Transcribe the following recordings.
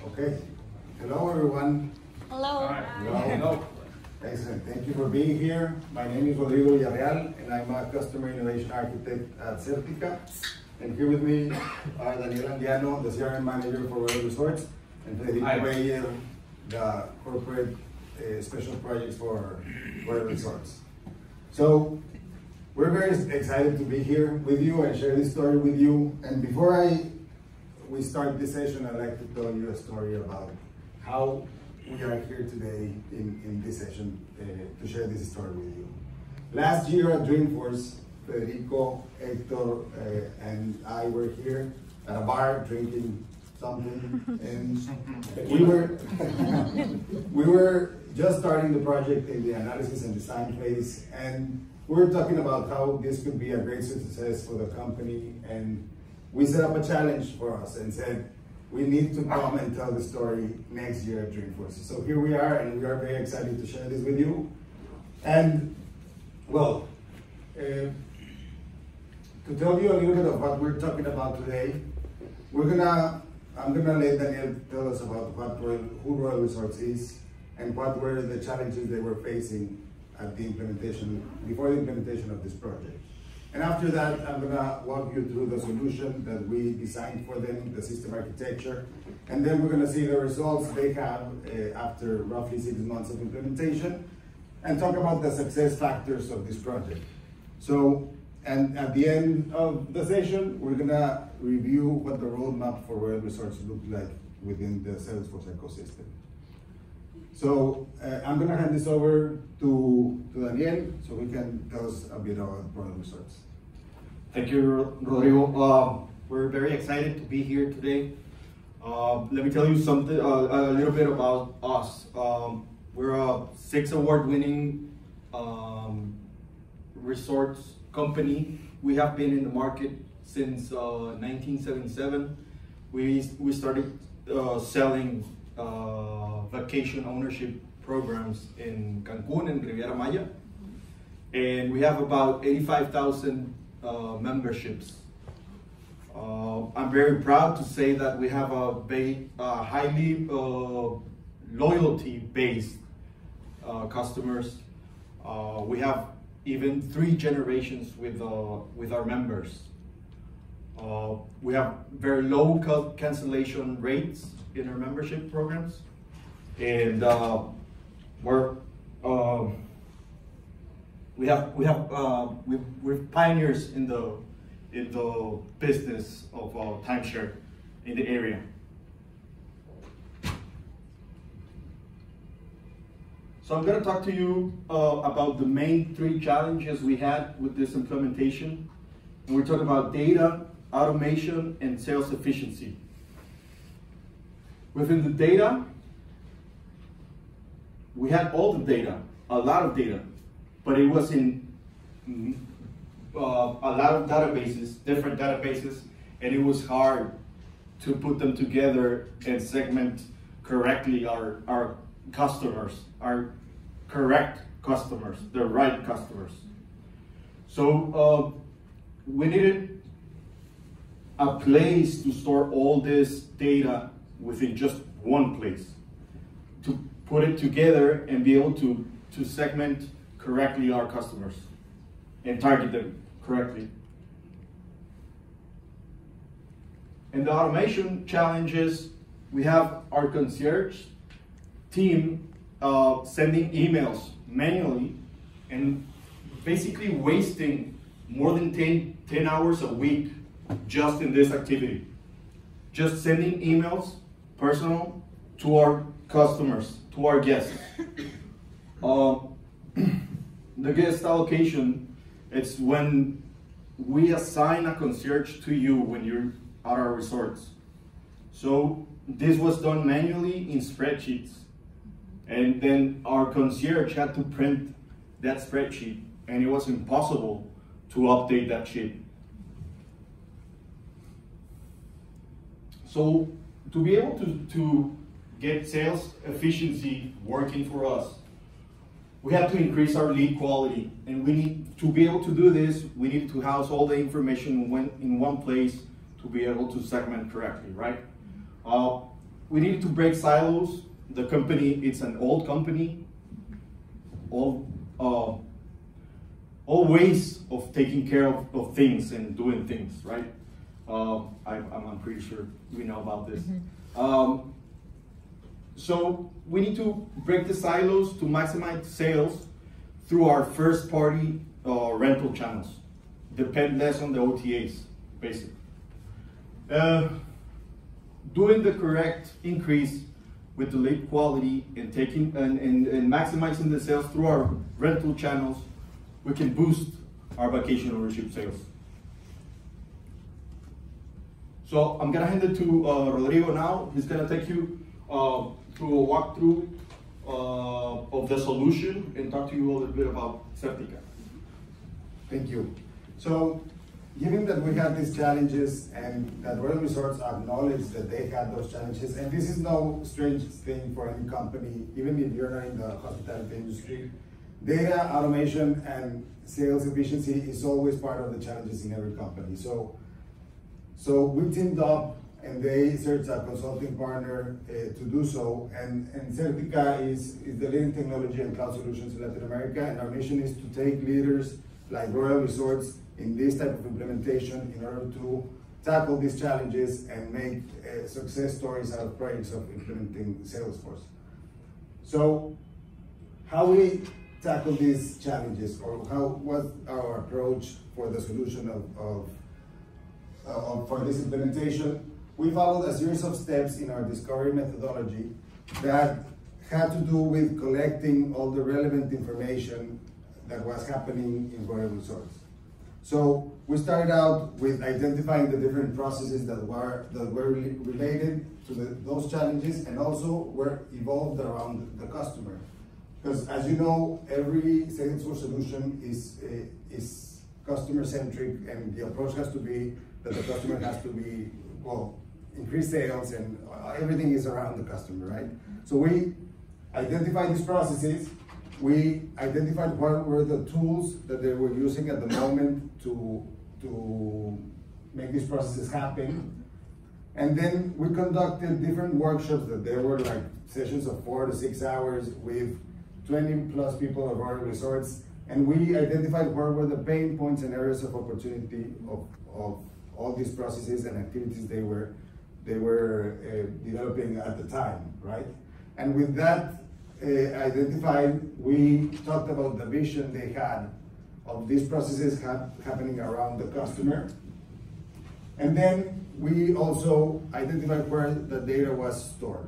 Okay. Hello, everyone. Hello. Hello. Excellent. Thank you for being here. My name is Rodrigo Villarreal, and I'm a customer innovation architect at Xertica. And here with me are Daniel Andiano, the CRM manager for Royal Resorts, and Federico Bayer, the corporate special projects for Royal Resorts. So we're very excited to be here with you and share this story with you. And before we start this session, I'd like to tell you a story about how we are here today in this session to share this story with you. Last year at Dreamforce, Federico, Hector, and I were here at a bar drinking something, and we were just starting the project in the analysis and design phase, and we were talking about how this could be a great success for the company, and we set up a challenge for us and said, we need to come and tell the story next year at Dreamforce. So here we are, and we are very excited to share this with you. And, well, to tell you a little bit of what we're talking about today, I'm gonna let Daniel tell us about who Royal Resorts is and what were the challenges they were facing at the before the implementation of this project. And after that, I'm gonna walk you through the solution that we designed for them, the system architecture, and then we're gonna see the results they have after roughly 6 months of implementation, and talk about the success factors of this project. So, and at the end of the session, we're gonna review what the roadmap for Royal Resorts look like within the Salesforce ecosystem. So I'm gonna hand this over to Daniel so he can tell us a bit about Royal Resorts. Thank you, Rodrigo. We're very excited to be here today. Let me tell you something, a little bit about us. We're a 6 award-winning resorts company. We have been in the market since 1977. We started selling vacation ownership programs in Cancun and Riviera Maya, and we have about 85,000 memberships. I'm very proud to say that we have a highly loyalty-based customers. We have even 3 generations with our members. We have very low cancellation rates in our membership programs, and we're pioneers in the business of timeshare in the area. So I'm going to talk to you about the main 3 challenges we had with this implementation, and we're talking about data, automation, and sales efficiency. Within the data, we had all the data, a lot of data, but it was in a lot of databases, different databases, and it was hard to put them together and segment correctly our customers, our correct customers, the right customers. So we needed a place to store all this data within just one place, to put it together and be able to segment correctly our customers and target them correctly. And the automation challenges, we have our concierge team sending emails manually and basically wasting more than 10 hours a week just in this activity. Just sending emails, personal, to our customers, to our guests. The guest allocation, it's when we assign a concierge to you when you're at our resorts. So this was done manually in spreadsheets, and then our concierge had to print that spreadsheet, and it was impossible to update that sheet. So to be able to get sales efficiency working for us, we have to increase our lead quality, and we need to be able to do this. We need to house all the information in one place to be able to segment correctly, right? we needed to break silos. The company, it's an old company. All ways of taking care of things and doing things, right? I'm pretty sure we know about this. So we need to break the silos to maximize sales through our first party rental channels. Depend less on the OTAs, basically. Doing the correct increase with the lead quality and taking and maximizing the sales through our rental channels, we can boost our vacation ownership sales. So I'm gonna hand it to Rodrigo now. He's gonna take you through a walkthrough of the solution and talk to you a little bit about Xertica. Thank you. So, given that we have these challenges and that Royal Resorts acknowledge that they had those challenges, and this is no strange thing for any company, even if you're not in the hospitality industry, data automation and sales efficiency is always part of the challenges in every company. So we teamed up and they searched a consulting partner to do so, and Xertica is the leading technology and cloud solutions in Latin America, and our mission is to take leaders like Royal Resorts in this type of implementation in order to tackle these challenges and make success stories out of projects of implementing Salesforce. So how we tackle these challenges, or what's our approach for the solution for this implementation? We followed a series of steps in our discovery methodology that had to do with collecting all the relevant information that was happening in Royal Resorts. So we started out with identifying the different processes that were related to those challenges and also were evolved around the customer. Because as you know, every Salesforce solution is customer-centric, and the approach has to be that the customer has to be, well, increase sales, and everything is around the customer, right? So we identified these processes. We identified what were the tools that they were using at the moment to make these processes happen. And then we conducted different workshops that they were like sessions of 4 to 6 hours with 20 plus people of Royal Resorts. And we identified what were the pain points and areas of opportunity of all these processes and activities they were developing at the time, right? And with that identified, we talked about the vision they had of these processes happening around the customer. And then we also identified where the data was stored,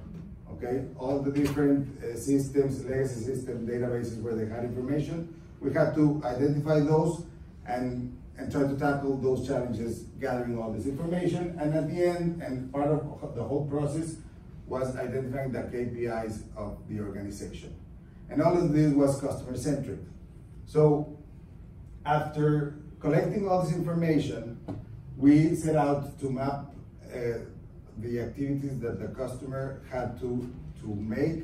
okay? All the different systems, legacy system databases where they had information, we had to identify those and try to tackle those challenges, gathering all this information. And at the end, and part of the whole process, was identifying the KPIs of the organization. And all of this was customer-centric. So after collecting all this information, we set out to map the activities that the customer had to make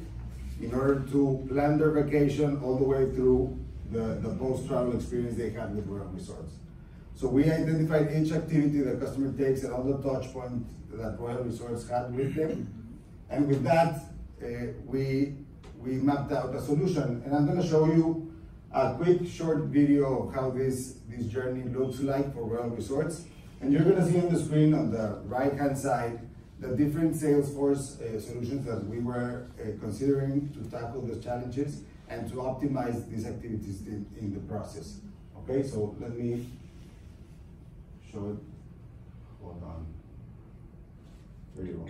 in order to plan their vacation all the way through the post-travel experience they had with Royal Resorts. So we identified each activity the customer takes and all the touch points that Royal Resorts had with them. And with that, we mapped out a solution. And I'm going to show you a quick short video of how this journey looks like for Royal Resorts. And you're going to see on the screen on the right-hand side the different Salesforce solutions that we were considering to tackle those challenges and to optimize these activities in the process. Okay, so let me show it. Hold on. There you go.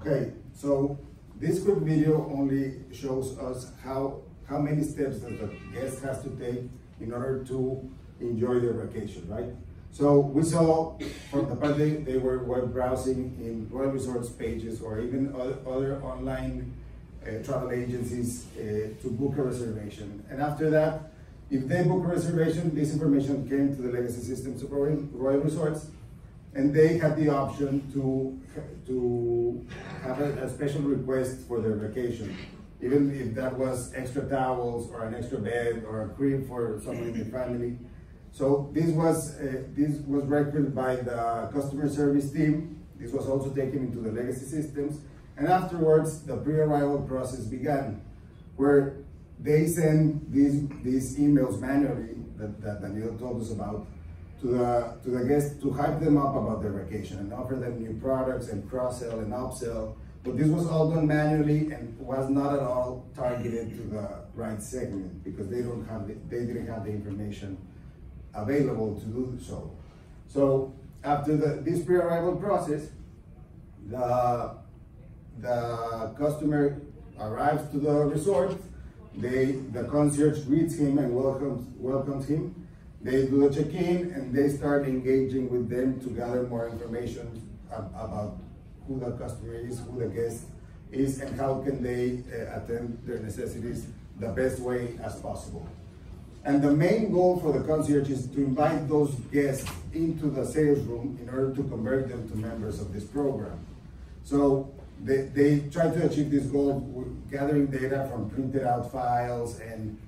Okay, so this quick video only shows us how many steps that the guest has to take in order to enjoy their vacation, right? So we saw from the part they were web browsing in Royal Resorts pages or even other online travel agencies to book a reservation. And after that, if they book a reservation, this information came to the legacy systems of Royal Resorts, and they had the option to have a special request for their vacation, even if that was extra towels or an extra bed or a crib for someone in the family. So this was recorded by the customer service team. This was also taken into the legacy systems, and afterwards the pre-arrival process began, where they send these emails manually that Daniel told us about to the guests to hype them up about their vacation and offer them new products and cross-sell and upsell. But this was all done manually and was not at all targeted to the right segment because they didn't have the information available to do so. So after this pre-arrival process, the customer arrives to the resort. The concierge greets him and welcomes him. They do the check-in and they start engaging with them to gather more information about who the customer is, who the guest is, and how can they attend their necessities the best way as possible. And the main goal for the concierge is to invite those guests into the sales room in order to convert them to members of this program. So they try to achieve this goal with gathering data from printed out files and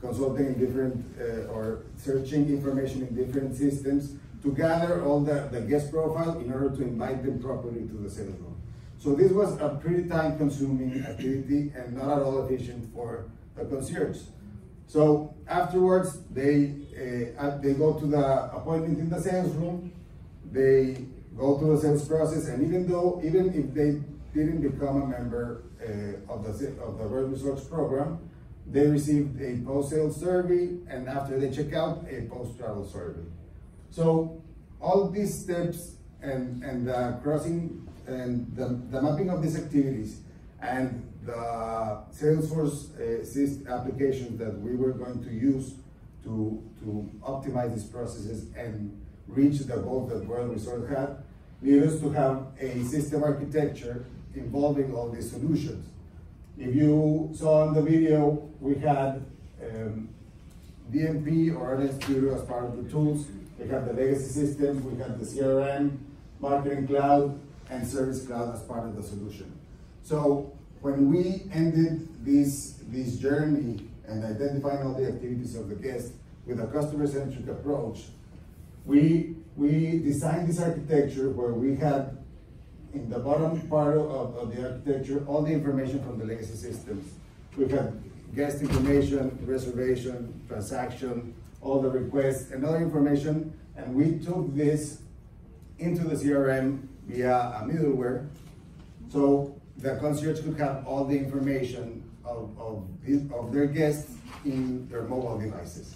consulting in different or searching information in different systems to gather all the guest profile in order to invite them properly to the sales room. So this was a pretty time-consuming activity and not at all efficient for the concierge. So afterwards, they go to the appointment in the sales room. They go through the sales process, and even if they didn't become a member of the Royal Resorts program, they received a post-sales survey, and after they check out, a post-travel survey. So all these steps and the crossing and the mapping of these activities and the Salesforce applications that we were going to use to optimize these processes and reach the goals that Royal Resort had, lead us to have a system architecture involving all these solutions. If you saw in the video, we had DMP or RS Studio as part of the tools. We had the legacy systems, we had the CRM, Marketing Cloud, and Service Cloud as part of the solution. So when we ended this journey and identifying all the activities of the guest with a customer-centric approach, we designed this architecture where we had in the bottom part of the architecture all the information from the legacy systems. We had guest information, reservation, transaction, all the requests and other information, and we took this into the CRM via a middleware. So the concierge could have all the information of their guests in their mobile devices.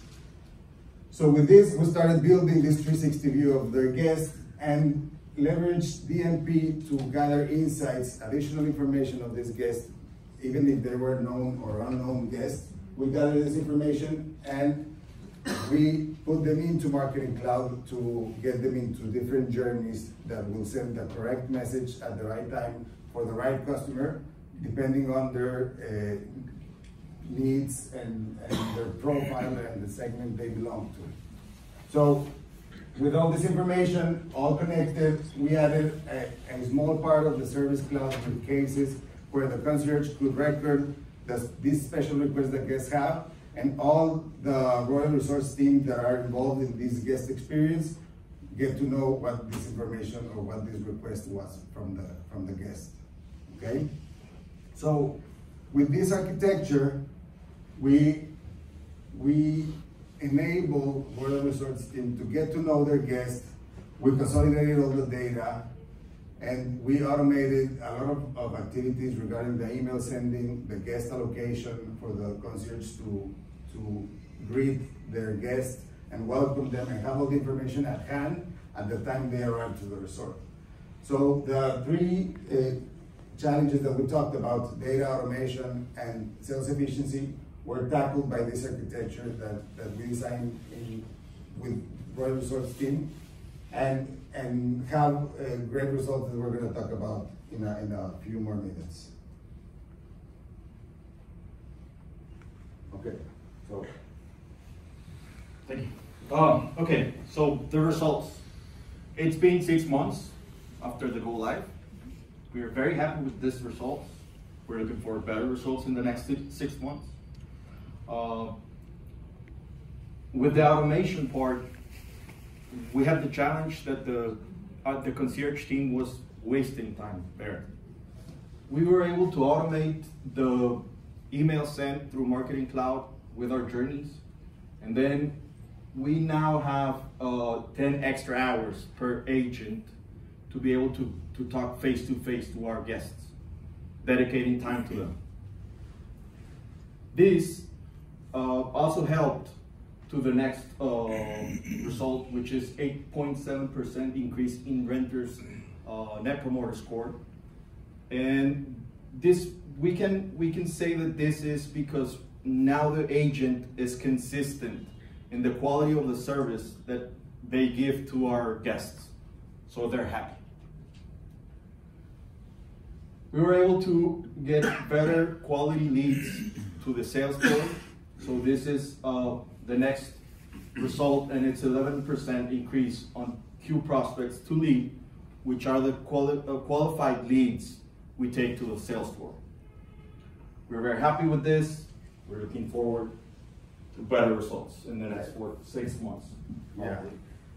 So with this, we started building this 360 view of their guests and leveraged DMP to gather insights, additional information of these guests, even if they were known or unknown guests. We gathered this information and we put them into Marketing Cloud to get them into different journeys that will send the correct message at the right time for the right customer, depending on their needs and their profile and the segment they belong to. So with all this information all connected, we added a small part of the Service Cloud with cases where the concierge could record these special requests that guests have, and all the Royal Resorts team that are involved in this guest experience get to know what this information or what this request was from the guest. Okay? So with this architecture, we enable Royal Resorts team to get to know their guests. We consolidated all the data, and we automated a lot of activities regarding the email sending, the guest allocation for the concierge to greet their guests and welcome them and have all the information at hand at the time they arrive to the resort. So the three challenges that we talked about, data automation and sales efficiency, were tackled by this architecture that we designed with Royal Resorts team, and have great results that we're going to talk about in a few more minutes. Okay, so. Thank you. Okay, so the results. It's been 6 months after the go live. We are very happy with this results. We're looking for better results in the next 6 months. With the automation part, we had the challenge that the concierge team was wasting time there. We were able to automate the email sent through Marketing Cloud with our journeys, and then we now have 10 extra hours per agent to be able to talk face-to-face to our guests, dedicating time to them. This also helped to the next result, which is 8.7% increase in renters' Net Promoter Score. And this, we can say that this is because now the agent is consistent in the quality of the service that they give to our guests, so they're happy. We were able to get better quality leads to the sales floor. So this is the next result, and it's 11% increase on queue prospects to lead, which are the qualified leads we take to the sales floor. We're very happy with this. We're looking forward to better results in the next 6 months. Yeah.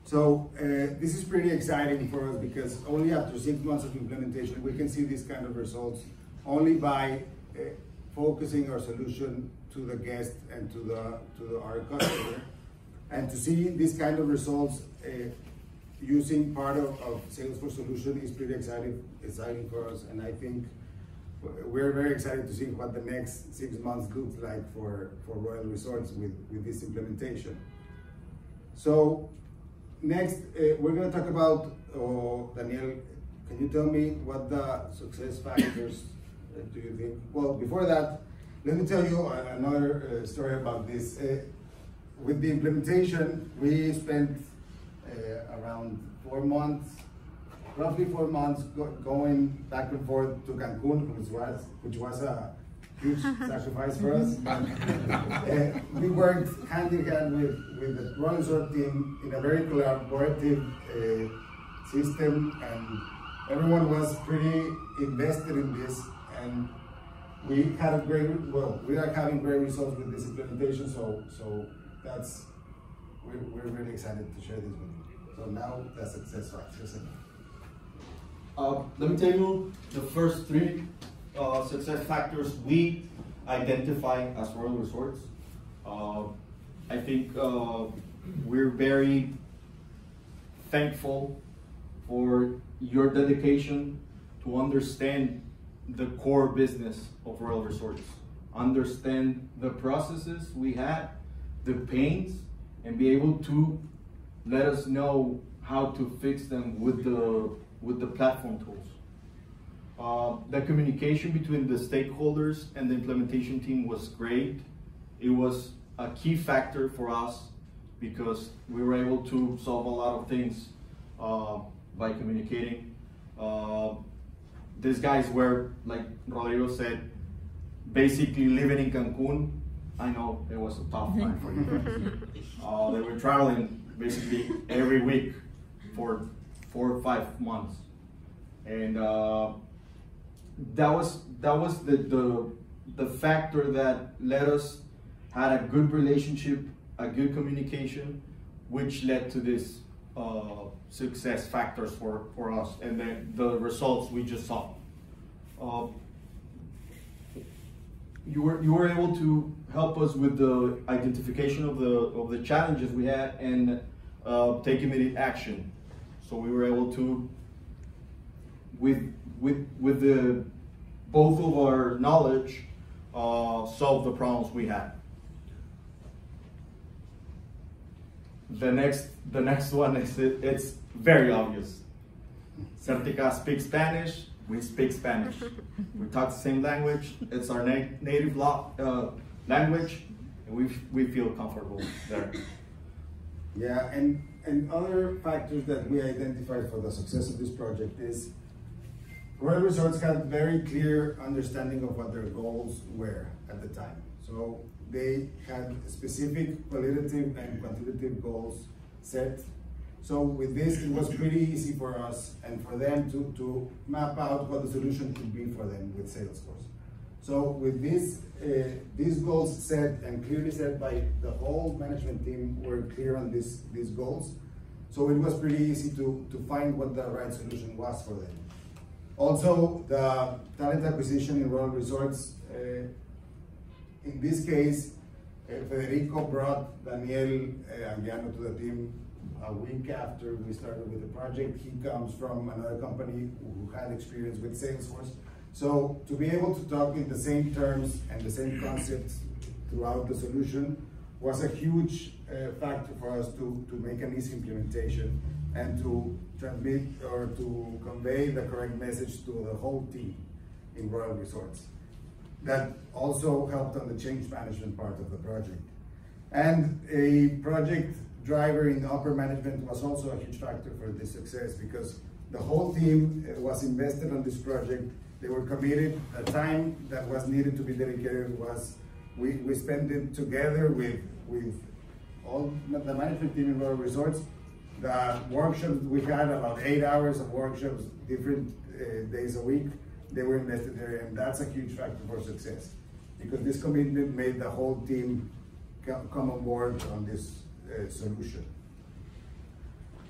So this is pretty exciting for us because only after 6 months of implementation, we can see these kind of results only by focusing our solution to the guest and to our customer. And to see this kind of results using part of Salesforce solution is pretty exciting for us. And I think we're very excited to see what the next 6 months looks like for Royal Resorts with this implementation. So next, we're going to talk about, Daniel, can you tell me what the success factors do you think? Well, before that, let me tell you another story about this. With the implementation, we spent around 4 months, roughly 4 months, going back and forth to Cancun, which was a huge sacrifice for us. We worked hand in hand with the Royal Resort team in a very collaborative system, and everyone was pretty invested in this. And we had a we are having great results with this implementation. So that's we're really excited to share this with you. So now the success factors. Let me tell you the first 3 success factors we identify as Royal Resorts. I think we're very thankful for your dedication to understand the core business of Royal Resorts, understand the processes we had, the pains, and be able to let us know how to fix them with the platform tools. The communication between the stakeholders and the implementation team was great. It was a key factor for us because we were able to solve a lot of things by communicating. These guys were, like Rodrigo said, basically living in Cancun. I know it was a tough time for you. They were traveling basically every week for 4 or 5 months, and that was the factor that let us had a good relationship, a good communication, which led to this success factors for us, and then the results we just saw. You were able to help us with the identification of the challenges we had and take immediate action. So we were able to, with the both of our knowledge, solve the problems we had. The next one is it's very obvious. Xertica speaks Spanish. we speak Spanish. We talk the same language. It's our native language, and we feel comfortable there. Yeah, and other factors that we identified for the success of this project is Royal Resorts had very clear understanding of what their goals were at the time. So they had specific qualitative and quantitative goals set. So with this, it was pretty easy for us and for them to map out what the solution could be for them with Salesforce. So with this, these goals set and clearly set by the whole management team were clear on these goals. So it was pretty easy to find what the right solution was for them. Also, the talent acquisition in Royal Resorts, in this case, Federico brought Daniel Anguiano to the team a week after we started with the project. He comes from another company who had experience with Salesforce. So to be able to talk in the same terms and the same concepts throughout the solution was a huge factor for us to make an easy implementation and to transmit or to convey the correct message to the whole team in Royal Resorts. That also helped on the change management part of the project. And a project driver in upper management was also a huge factor for this success because the whole team was invested on this project. They were committed. The time that was needed to be dedicated was, we spent it together with all the management team in Royal Resorts. The workshops, we had about 8 hours of workshops, different days a week. They were invested there, and that's a huge factor for success because this commitment made the whole team come on board on this solution.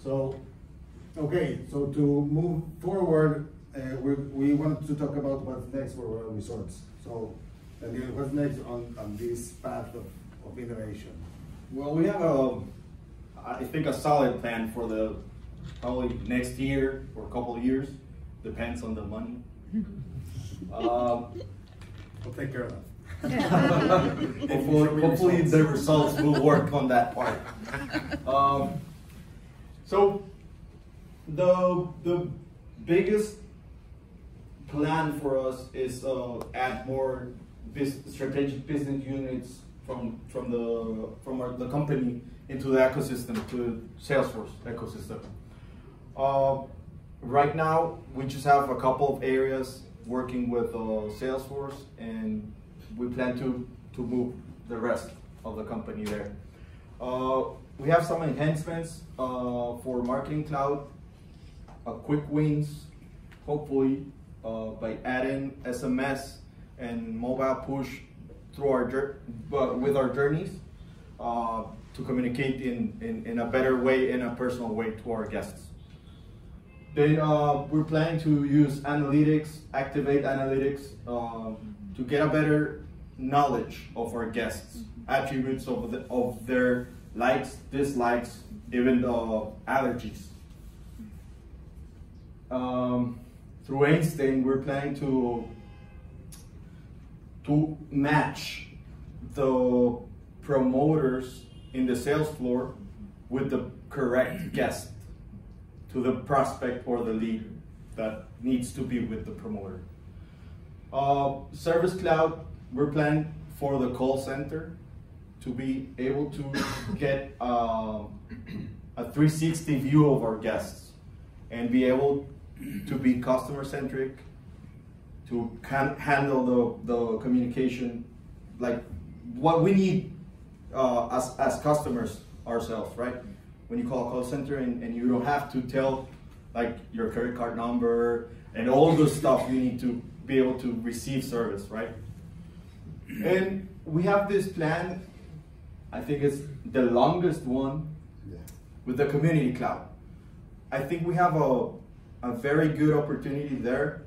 So, okay, so to move forward, we wanted to talk about what's next for Royal Resorts. So, Daniel, what's next on this path of innovation? Well, we have I think a solid plan for the probably next year or a couple of years, depends on the money. We'll take care of that. Hopefully the results will work on that part. So the biggest plan for us is add more strategic business units from the company into the ecosystem, to Salesforce ecosystem. Right now, we just have a couple of areas working with Salesforce, and we plan to move the rest of the company there. We have some enhancements for Marketing Cloud, quick wins, hopefully by adding SMS and mobile push through with our journeys to communicate in a better way, in a personal way to our guests. Then we're planning to use analytics, activate analytics to get a better knowledge of our guests, attributes of their likes, dislikes, even allergies. Through Einstein, we're planning to match the promoters in the sales floor with the correct guest to the prospect or the lead that needs to be with the promoter. Service Cloud, we're planning for the call center to be able to get a 360 view of our guests and be able to be customer centric, to handle the communication like what we need as customers ourselves, right? When you call a call center and you don't have to tell like your credit card number and all the stuff you need to be able to receive service, right? And we have this plan, I think it's the longest one, with the Community Cloud. I think we have a very good opportunity there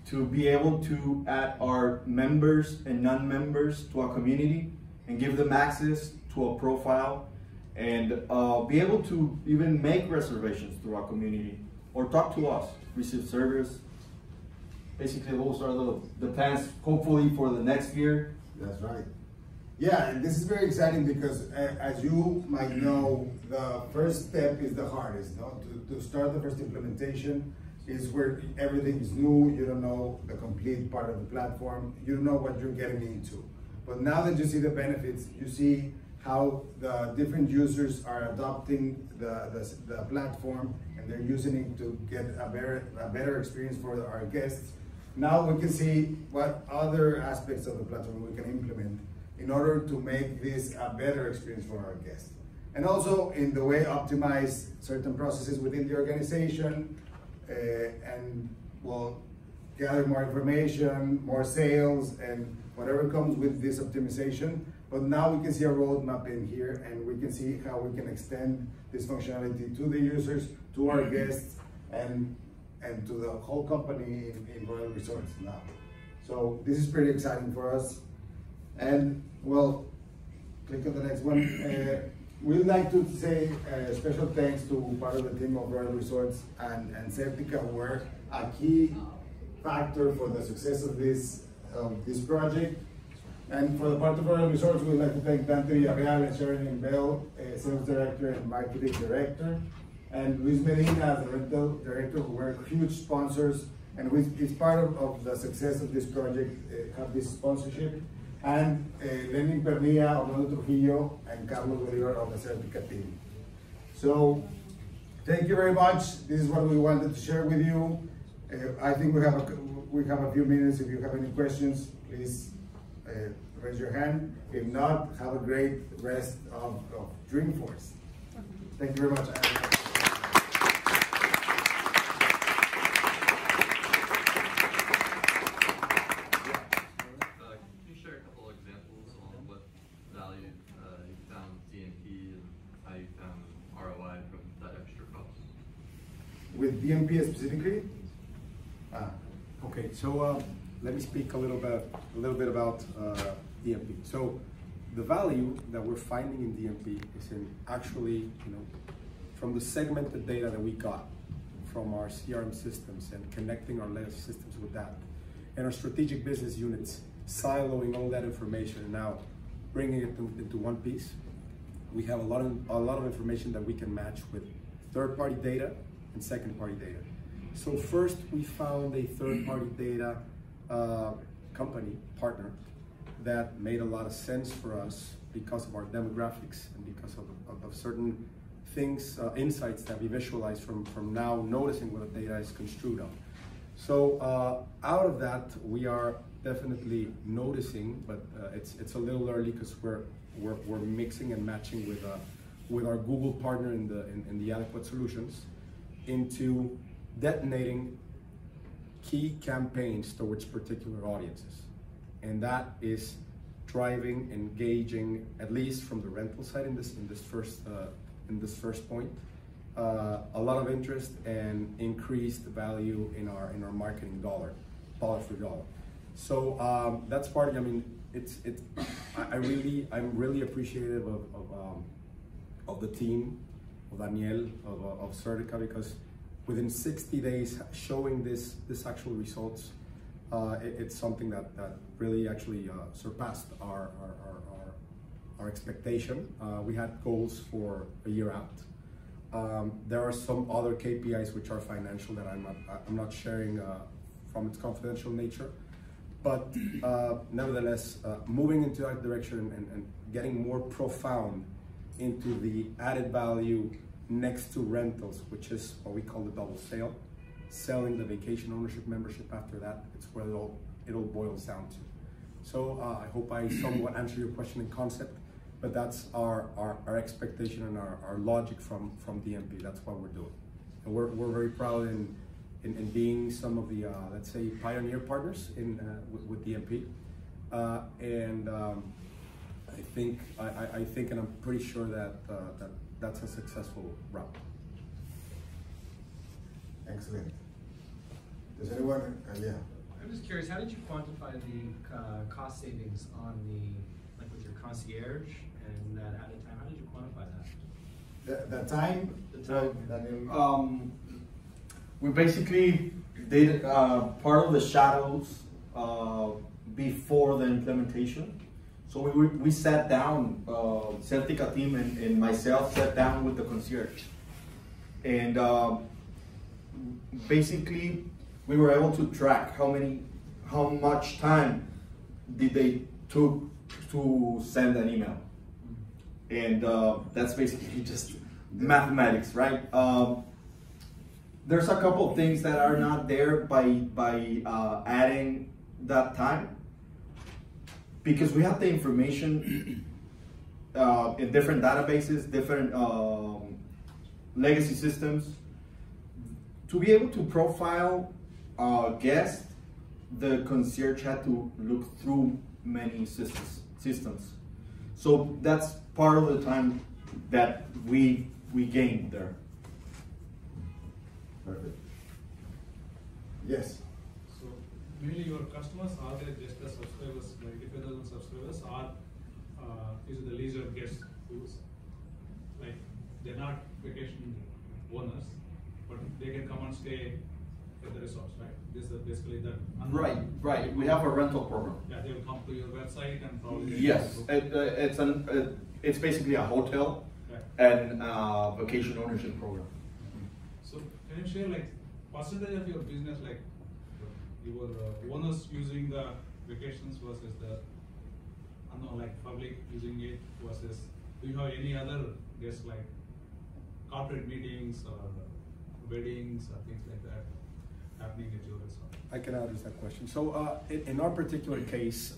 to be able to add our members and non-members to our community and give them access to a profile and be able to even make reservations through our community or talk to us, receive service. Basically, those are the plans, hopefully, for the next year. That's right. Yeah, and this is very exciting because, as you might know, the first step is the hardest, no? To start the first implementation. is where everything is new. You don't know the complete part of the platform. You don't know what you're getting into. But now that you see the benefits, you see how the different users are adopting the platform, and they're using it to get a better experience for our guests. Now we can see what other aspects of the platform we can implement in order to make this a better experience for our guests. And also in the way optimize certain processes within the organization, and well, gather more information, more sales, and whatever comes with this optimization. But now we can see a roadmap in here, and we can see how we can extend this functionality to the users, to our guests, and to the whole company in Royal Resorts now. So this is pretty exciting for us. And well, click on the next one. We'd like to say special thanks to part of the team of Royal Resorts and Xertica, who were a key factor for the success of this project. And for the part of Royal Resorts, we'd like to thank Dante Villarreal and Sharon Bell, Sales Director and Marketing Director, and Luis Medina as the Rental Director, who were huge sponsors, and who is part of the success of this project, have this sponsorship. And Lenin Pernilla, Orlando Trujillo, and Carlos Bolivar of the Xertica team. So thank you very much. This is what we wanted to share with you. I think we have a few minutes. If you have any questions, please raise your hand. If not, have a great rest of Dreamforce. Thank you very much. With DMP specifically? Okay, so let me speak a little bit about DMP. So the value that we're finding in DMP is in actually, from the segmented data that we got from our CRM systems and connecting our legacy systems with that, and our strategic business units siloing all that information and now bringing it into one piece. We have a lot of information that we can match with third-party data and second-party data. So first, we found a third-party data company partner that made a lot of sense for us because of our demographics and because of certain things, insights that we visualize from now noticing what the data is construed on. So out of that, we are definitely noticing, but it's a little early because we're mixing and matching with our Google partner in the adequate solutions into detonating key campaigns towards particular audiences. And that is driving, engaging, at least from the rental side in this first point, a lot of interest and increased value in our marketing dollar for dollar. So that's part of, I'm really appreciative of the team, of Daniel, of Xertica, because within 60 days showing this actual results, it's something that really actually surpassed our expectation. We had goals for a year out. There are some other KPIs which are financial that I'm not sharing from its confidential nature, but nevertheless, moving into that direction and getting more profound into the added value next to rentals, which is what we call the double sale, selling the vacation ownership membership after that. It's where it all boils down to. So I hope I somewhat answered your question in concept, but that's our expectation and our logic from DMP. That's what we're doing. And we're very proud in being some of the, let's say, pioneer partners with DMP. I think and I'm pretty sure that that's a successful route. Excellent. Does anyone, yeah. I'm just curious, how did you quantify the cost savings on with your concierge and that added time? How did you quantify that? The time? The time. We basically did part of the shadows before the implementation. So we sat down, Xertica team and myself sat down with the concierge. And basically we were able to track how much time did they took to send an email, and that's basically just mathematics, right? There's a couple of things that are not there by adding that time, because we have the information in different databases, different legacy systems. To be able to profile a guest, the concierge had to look through many systems. So that's part of the time that we gained there. Perfect. Yes. So mainly your customers, are they just the subscribers, like if it doesn't subscribers, or is it the leisure guests who's like they're not vacation owners, but they can come and stay at the resorts, right? This is basically that. Right. We have a rental program. Yeah, they will come to your website and probably. Yes, it's basically a hotel and vacation ownership program. So can you share like percentage of your business, like your owners using the vacations versus the like public using it versus, do you have any other guests like corporate meetings or weddings or things like that happening at your resort? I can address that question. So in our particular case,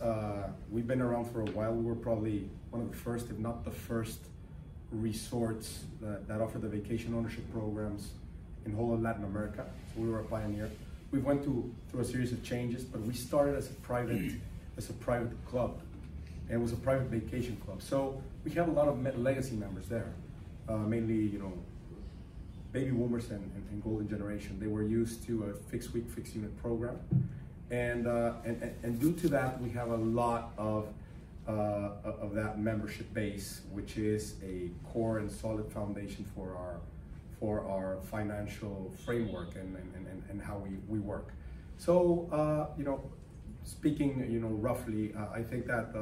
we've been around for a while. We were probably one of the first, if not the first, resorts that offer the vacation ownership programs in whole of Latin America. So we were a pioneer. We went through a series of changes, but we started as a private club, and it was a private vacation club. So we have a lot of legacy members there, mainly baby boomers and golden generation. They were used to a fixed week, fixed unit program, and due to that, we have a lot of that membership base, which is a core and solid foundation for our financial framework and how we work. So speaking roughly, I think that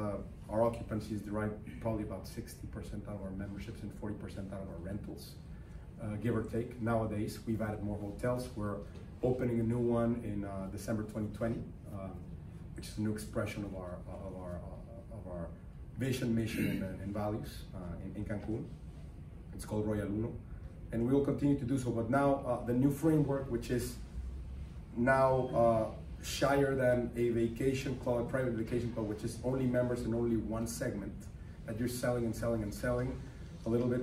our occupancy is derived probably about 60% out of our memberships and 40% out of our rentals, give or take. Nowadays, we've added more hotels. We're opening a new one in December 2020, which is a new expression of our vision, mission, and values in Cancun. It's called Royal Uno, and we will continue to do so. But now the new framework, which is now shyer than a vacation club, a private vacation club, which is only members and only one segment that you're selling and selling and selling. A little bit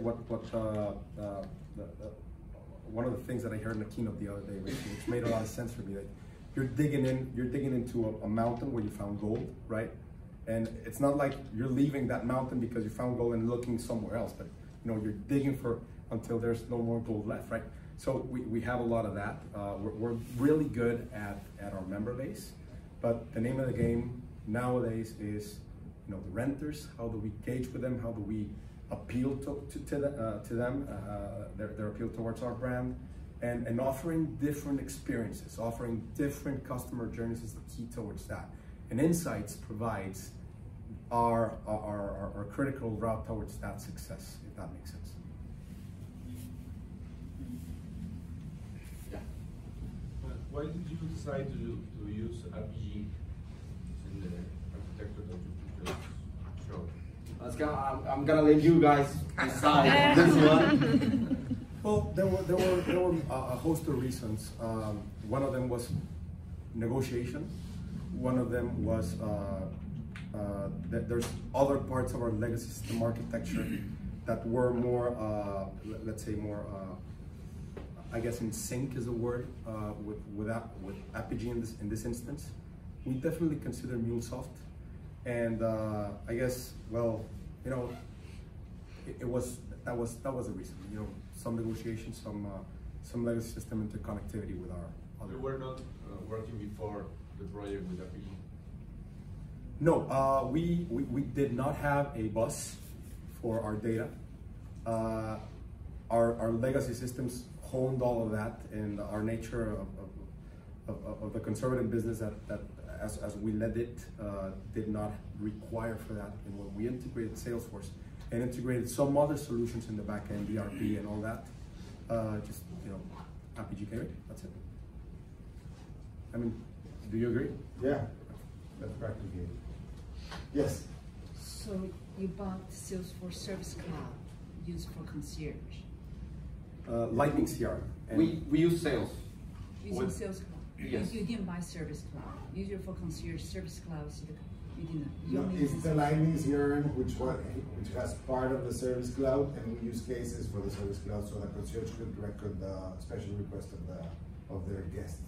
one of the things that I heard in the keynote the other day, which made a lot of sense for me, that you're digging into a mountain where you found gold, right? And it's not like you're leaving that mountain because you found gold and looking somewhere else, but you're digging until there's no more gold left, right? So we have a lot of that. We're really good at our member base, but the name of the game nowadays is the renters. How do we engage with them? How do we appeal to them, their appeal towards our brand, and offering different experiences, offering different customer journeys is the key towards that. And Insights provides our critical route towards that success, if that makes sense. Why did you decide to use RPG in the architecture that you just showed? I'm gonna let you guys decide this one. Well, there were a host of reasons. One of them was negotiation. One of them was that there's other parts of our legacy system architecture that were more, let's say, more. I guess in sync is a word with Apigee in this instance. We definitely consider MuleSoft, and I guess that was a reason. Some negotiation, some legacy system interconnectivity with our other. You were not working before the project with Apigee? No, we did not have a bus for our data. Our legacy systems honed all of that, and our nature of the conservative business that as we led it did not require for that. And when we integrated Salesforce and integrated some other solutions in the back end, ERP and all that, RPG gateway. That's it. I mean, do you agree? Yeah, that's practically it. Yes. So you bought Salesforce Service Cloud used for concierge. Lightning CRM. We use sales. Using Sales Cloud. Yes. You didn't buy Service Cloud. Use it for concierge. Service Cloud. You didn't. You No, only it's use the Lightning CRM, which has part of the Service Cloud, and we use cases for the Service Cloud so that concierge could record the special request of their guests.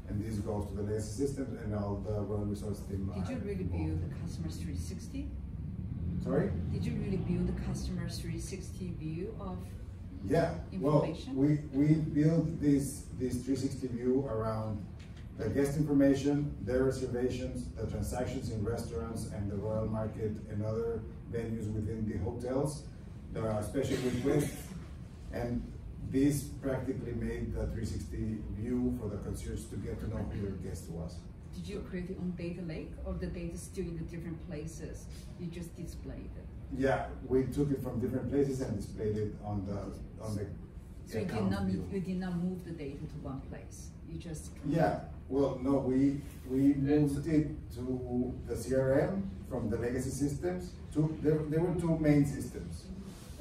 And this goes to the legacy system and all the run resource team. Did you really build the customer 360? Sorry? Did you really build the customer 360 view of Yeah. Well, information? we built this 360 view around the guest information, their reservations, the transactions in restaurants and the Royal Market and other venues within the hotels. There are special requests, and this practically made the 360 view for the concierge to get to know who their guest was. Did you create your own data lake, or the data is still in the different places? You just displayed it. Yeah, we took it from different places and displayed it on the So account view. you did not move the data to one place. You just Yeah, well, no, we moved it to the CRM from the legacy systems. There were two main systems,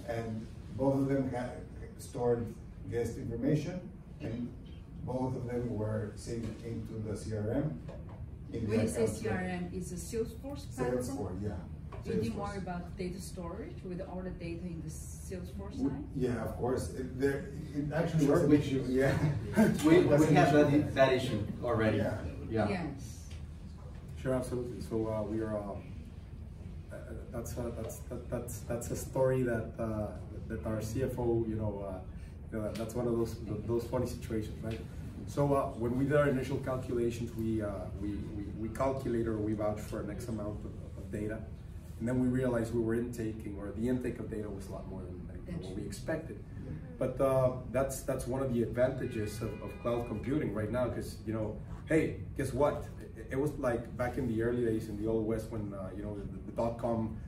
and both of them had stored guest information, and both of them were synced into the CRM. When you say CRM, is a Salesforce platform? Salesforce, yeah. You didn't Salesforce. worry about data storage with all the data in the Salesforce side? Yeah, of course. It actually was Sure. an issue. Yeah. We Was an have issue. that issue already. Yeah. Yeah. Yes. Sure, absolutely. So we are. That's a story that that our CFO, that's one of those funny situations, right? So when we did our initial calculations, we calculate or we vouch for an X amount of data, and then we realized we were intaking, or the intake of data was a lot more than what we expected. But that's one of the advantages of cloud computing right now, because hey, guess what? It was like back in the early days in the old West when the .com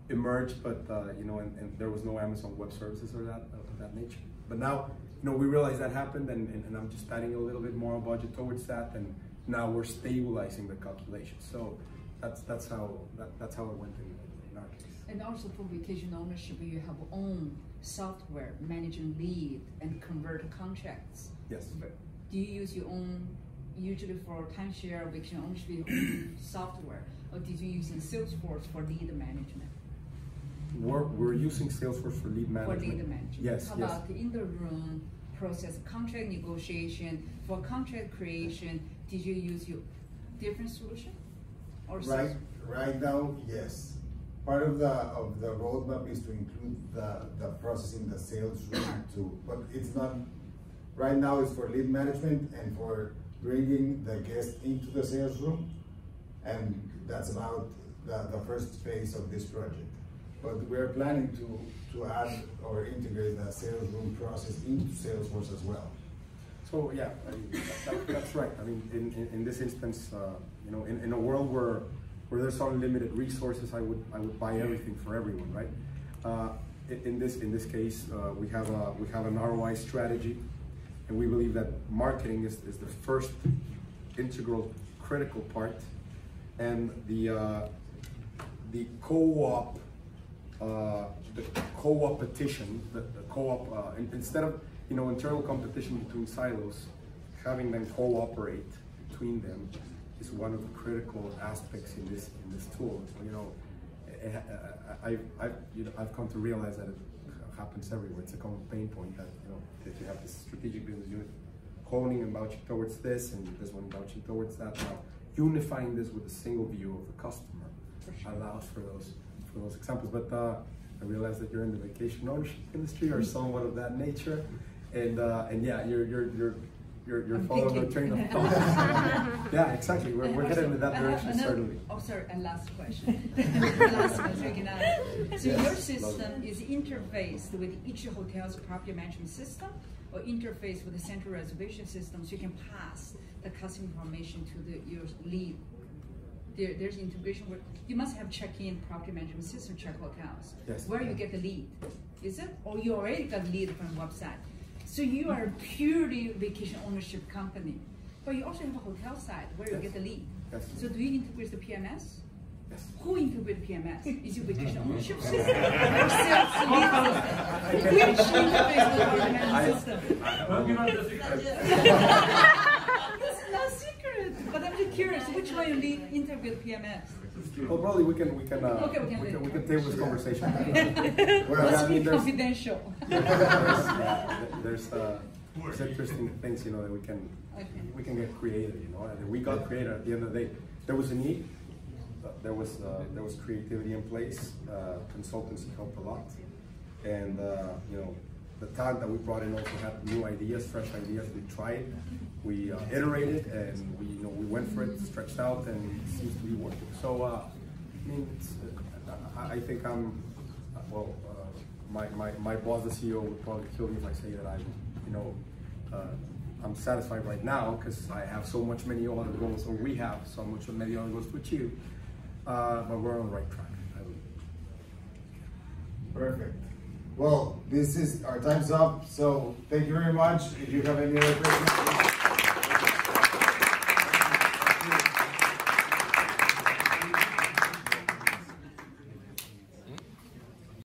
emerged, but and there was no Amazon Web Services or that nature. But now we realize that happened, and I'm just adding a little bit more budget towards that, and now we're stabilizing the calculation. So that's how it went in our case. And also for vacation ownership, you have own software managing lead and convert contracts. Yes. Do you use your own, usually for timeshare vacation ownership, your own software, or did you use Salesforce for lead management? We're using Salesforce for lead management. For lead management. Yes. How yes. about in the room process, contract negotiation, for contract creation, did you use your different solution? Or Right now, yes. Part of the roadmap is to include the processing the sales room too, but it's not. Right now, it's for lead management and for bringing the guest into the sales room, and that's about the first phase of this project. But we're planning to add or integrate the sales room process into Salesforce as well. So yeah, that's right. I mean, in this instance, in a world where there's unlimited resources, I would buy everything for everyone, right? In this case, we have an ROI strategy, and we believe that marketing is the first integral, critical part, and the co-op. The co-opetition, the co-op, instead of internal competition between silos, having them cooperate between them is one of the critical aspects in this tool. I've come to realize that it happens everywhere. It's a common pain point that that you have this strategic business unit honing and vouching towards this, and this one vouching towards that. Now, unifying this with a single view of the customer allows for those examples. But I realize that you're in the vacation ownership industry or somewhat of that nature, and yeah, you're following a train of thought. Yeah, exactly. We're headed in that direction, certainly. Oh, sorry, and last question. Last question, we can ask. So your system is interfaced with each hotel's property management system, or interface with the central reservation system, so you can pass the customer information to your lead. There's integration where you must have check-in property management system, check hotels. Yes. Where you get the lead, is it? Or you already got lead from the website? So you are a purely vacation ownership company, but you also have a hotel side where you get the lead. Yes. So do you integrate the PMS? Yes. Who integrates PMS? Is it vacation ownership system or sales lead system? Which interface with the management system? Don't give us the secret. This is not secret, but I'm just curious. Which one you lead integrate PMS? Well, probably we can table this conversation. Must be confidential. There's interesting things, that we can get creative, and we got creative at the end of the day. There was a need, there was creativity in place. Consultancy helped a lot, and the talent that we brought in also had new ideas, fresh ideas. We tried, we iterated, and we went for it, stretched out, and it seems to be working. So I mean, I think my boss, the CEO, would probably kill me if I say that I'm satisfied right now because I have so many other goals, or we have so many other goals to achieve. But we're on the right track. Perfect. Well, our time's up, so thank you very much. If you have any other questions,